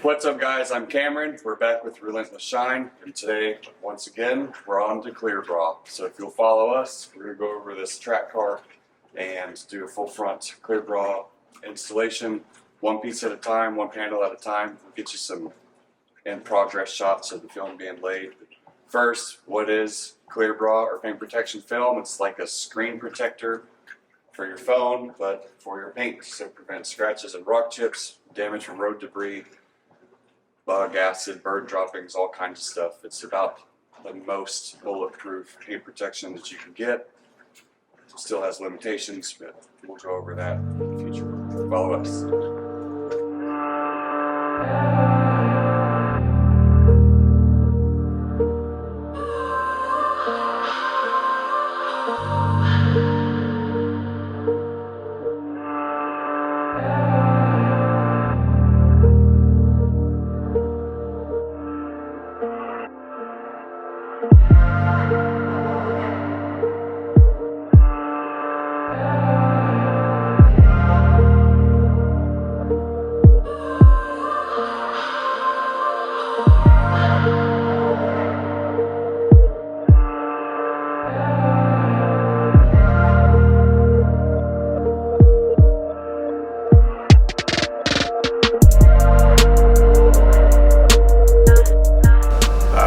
What's up, guys? I'm Cameron. We're back with Relentless Shine, and today, once again, we're on to clear bra. So if you'll follow us, we're going to go over this track car and do a full front clear bra installation, one piece at a time, one panel at a time. We'll get you some in progress shots of the film being laid. First, what is clear bra or paint protection film? It's like a screen protector for your phone, but for your paint, so it prevents scratches and rock chips, damage from road debris, bug, acid, bird droppings, all kinds of stuff. It's about the most bulletproof paint protection that you can get. It still has limitations, but we'll go over that in the future. Follow us.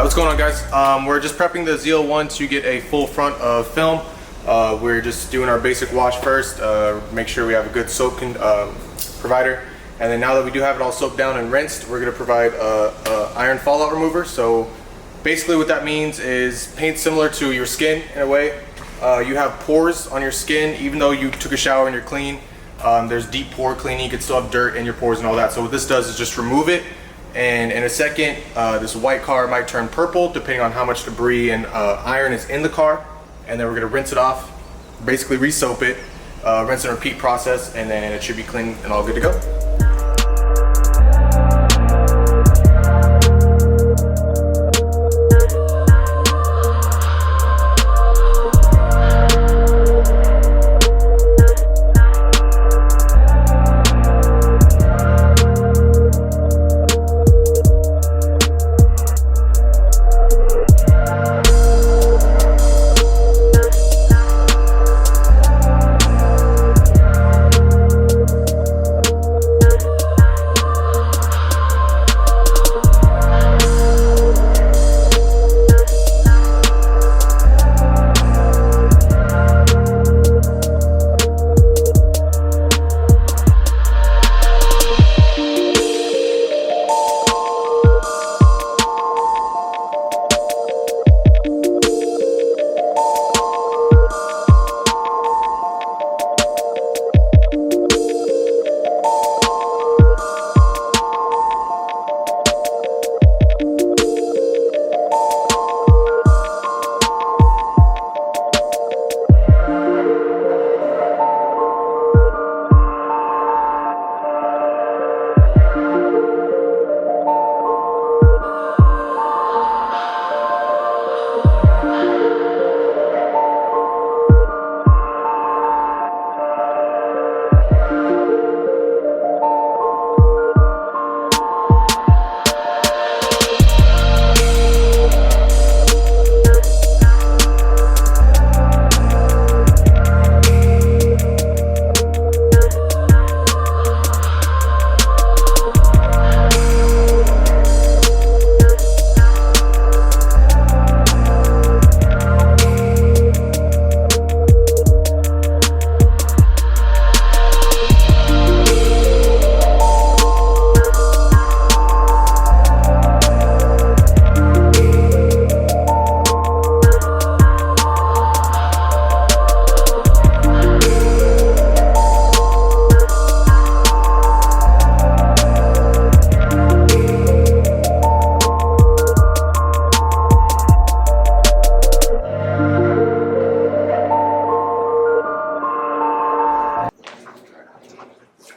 What's going on, guys? We're just prepping the ZL1 to get a full front of film. We're just doing our basic wash first, make sure we have a good soap provider, and then now that we do have it all soaked down and rinsed, we're going to provide iron fallout remover. So basically what that means is paint similar to your skin in a way. You have pores on your skin. Even though you took a shower and you're clean, there's deep pore cleaning. You can still have dirt in your pores and all that. So what this does is just remove it. And in a second, this white car might turn purple depending on how much debris and iron is in the car. And then we're gonna rinse it off, basically re-soap it, rinse and repeat process, and then it should be clean and all good to go.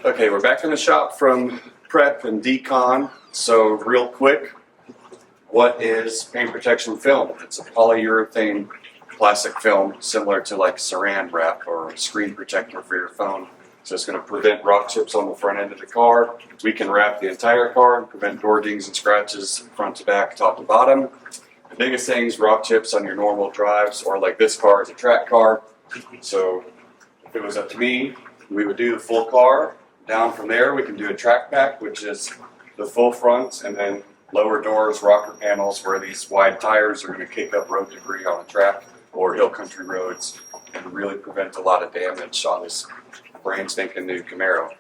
Okay, we're back in the shop from prep and decon. So real quick, what is paint protection film? It's a polyurethane plastic film similar to like saran wrap or a screen protector for your phone. So it's going to prevent rock chips on the front end of the car. We can wrap the entire car and prevent door dings and scratches front to back, top to bottom. The biggest thing is rock chips on your normal drives, or like this car is a track car. So if it was up to me, we would do the full car. Down from there, we can do a track pack, which is the full front, and then lower doors, rocker panels, where these wide tires are going to kick up road debris on a track or hill country roads and really prevent a lot of damage on this brand spanking new Camaro.